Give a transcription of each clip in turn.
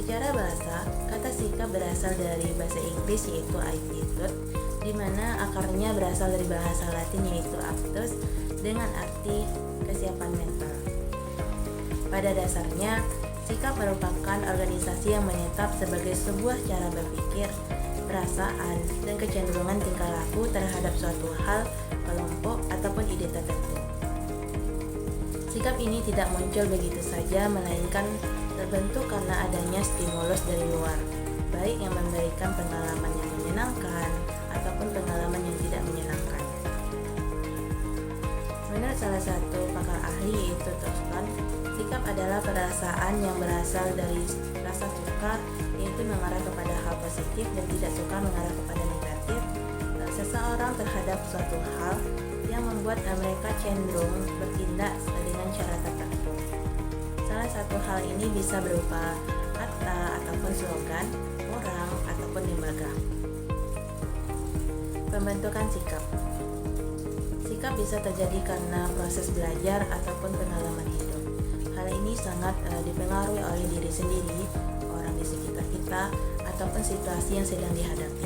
Secara bahasa, kata sikap berasal dari bahasa Inggris yaitu attitude, di mana akarnya berasal dari bahasa Latin yaitu actus dengan arti kesiapan mental. Pada dasarnya, sikap merupakan organisasi yang menetap sebagai sebuah cara berpikir, perasaan, dan kecenderungan tingkah laku terhadap suatu hal, kelompok, ataupun ide tertentu. Sikap ini tidak muncul begitu saja, melainkan terbentuk karena adanya stimulus dari luar, baik yang memberikan pengalaman yang menyenangkan ataupun pengalaman yang tidak menyenangkan. Menurut salah satu pakar ahli yaitu Toscan, sikap adalah perasaan yang berasal dari rasa suka, yaitu mengarah kepada hal positif, dan tidak suka mengarah kepada negatif seseorang terhadap suatu hal yang membuat mereka cenderung bertindak dengan cara tertentu. Salah satu hal ini bisa berupa kata ataupun slogan, orang ataupun lembaga. Pembentukan sikap. Sikap bisa terjadi karena proses belajar ataupun pengalaman hidup. Hal ini sangat dipengaruhi oleh diri sendiri, orang di sekitar kita, ataupun situasi yang sedang dihadapi.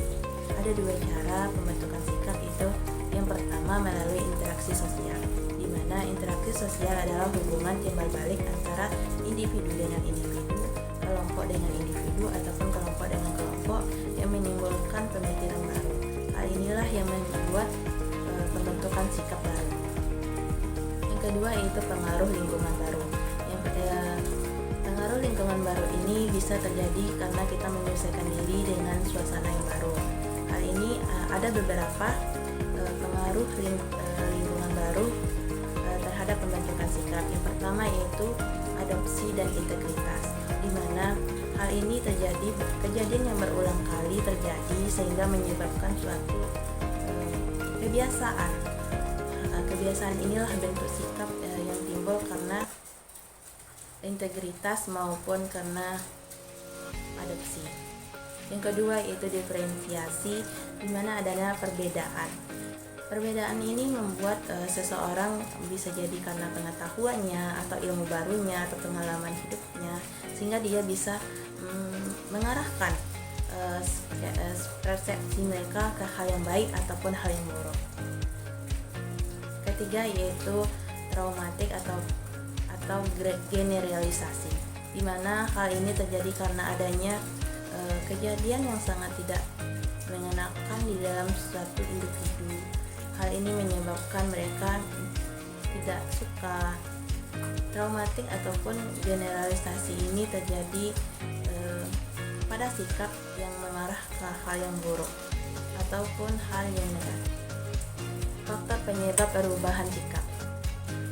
Ada dua cara pembentukan sikap itu. Yang pertama melalui interaksi sosial, di mana interaksi sosial adalah hubungan timbal balik antara individu dengan individu, kelompok dengan individu, ataupun kelompok dengan kelompok yang menimbulkan pemikiran baru. Hal inilah yang membuat pembentukan sikap baru. Yang kedua yaitu pengaruh lingkungan baru. Pengaruh lingkungan baru ini bisa terjadi karena kita menyesuaikan diri dengan suasana yang baru. Hal ini ada beberapa pengaruh lingkungan baru terhadap pembentukan sikap. Yang pertama yaitu adopsi dan integritas, di mana hal ini terjadi kejadian yang berulang kali terjadi sehingga menyebabkan suatu kebiasaan. Kebiasaan inilah bentuk sikap yang timbul karena integritas maupun karena adopsi. Yang kedua yaitu diferensiasi, di mana adanya perbedaan. Perbedaan ini membuat seseorang bisa jadi karena pengetahuannya atau ilmu barunya atau pengalaman hidupnya, sehingga dia bisa mengarahkan persepsi mereka ke hal yang baik ataupun hal yang buruk. Ketiga yaitu traumatik atau generalisasi, di mana hal ini terjadi karena adanya kejadian yang sangat tidak mengenakan di dalam suatu individu. Hal ini menyebabkan mereka tidak suka. Traumatik ataupun generalisasi ini terjadi pada sikap yang mengarah ke hal yang buruk ataupun hal yang negatif. Faktor penyebab perubahan sikap.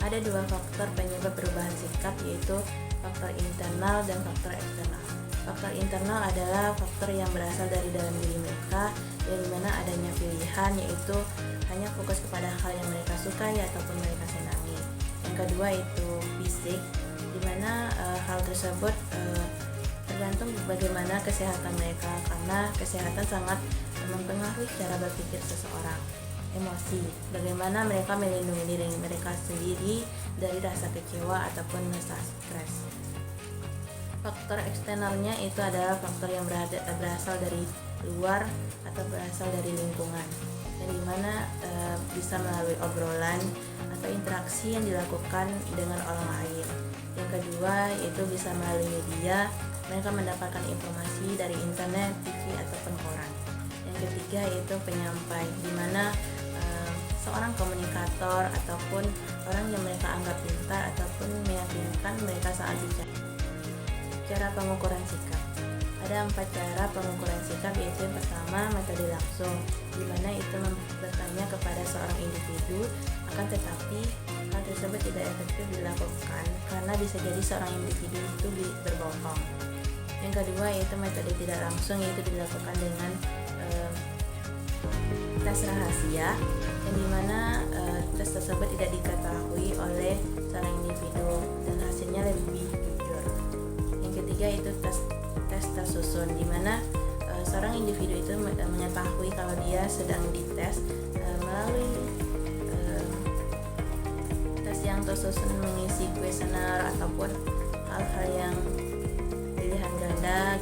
Ada dua faktor penyebab perubahan sikap, yaitu faktor internal dan faktor eksternal. Faktor internal adalah faktor yang berasal dari dalam diri mereka, dari mana adanya pilihan, yaitu hanya fokus kepada hal yang mereka sukai ataupun mereka senangi. Yang kedua itu fisik, di mana hal tersebut tergantung bagaimana kesehatan mereka, karena kesehatan sangat mempengaruhi cara berpikir seseorang. Emosi, bagaimana mereka melindungi diri mereka sendiri dari rasa kecewa ataupun rasa stres. Faktor eksternalnya itu adalah faktor yang berasal dari luar atau berasal dari lingkungan, yang dimana bisa melalui obrolan atau interaksi yang dilakukan dengan orang lain. Yang kedua yaitu bisa melalui media, mereka mendapatkan informasi dari internet, TV ataupun koran. Yang ketiga yaitu penyampai, di mana seorang komunikator ataupun orang yang mereka anggap pintar ataupun meyakinkan mereka saat bicara. Cara pengukuran sikap. Ada 4 cara pengukuran sikap, yaitu yang pertama metode langsung, di mana itu bertanya kepada seorang individu, akan tetapi hal tersebut tidak efektif dilakukan karena bisa jadi seorang individu itu berbohong. Yang kedua yaitu metode tidak langsung, yaitu dilakukan dengan tes rahasia, yang dimana tes tersebut tidak diketahui oleh seorang individu dan hasilnya lebih jujur. Yang ketiga itu tes tersusun, di mana seorang individu itu mengetahui kalau dia sedang dites melalui tes yang tersusun, mengisi kuesioner ataupun hal-hal yang pilihan ganda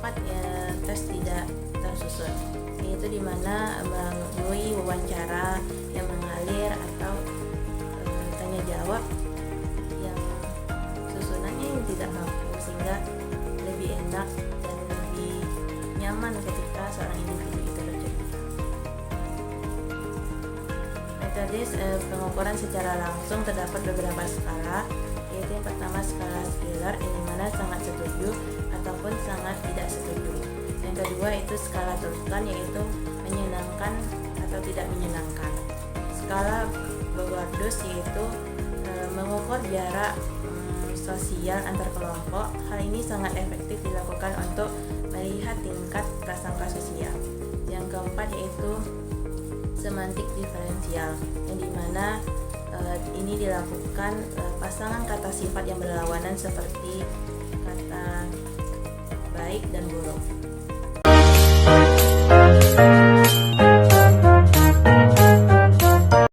keempat tes tidak tersusun, yaitu dimana melalui wawancara yang mengalir atau tanya jawab yang susunannya yang tidak baku, sehingga lebih enak dan lebih nyaman ketika seorang individu itu bercerita. Metode pengukuran secara langsung terdapat beberapa skala, yaitu yang pertama skala Skiller, yang mana sangat setuju ataupun sangat tidak setuju. Yang kedua itu skala Turkton, yaitu menyenangkan atau tidak menyenangkan. Skala Bogardus yaitu mengukur jarak sosial antar kelompok. Hal ini sangat efektif dilakukan untuk melihat tingkat prasangka sosial. Yang keempat yaitu semantik diferensial, yang dimana ini dilakukan pasangan kata sifat yang berlawanan seperti kata baik dan buruk.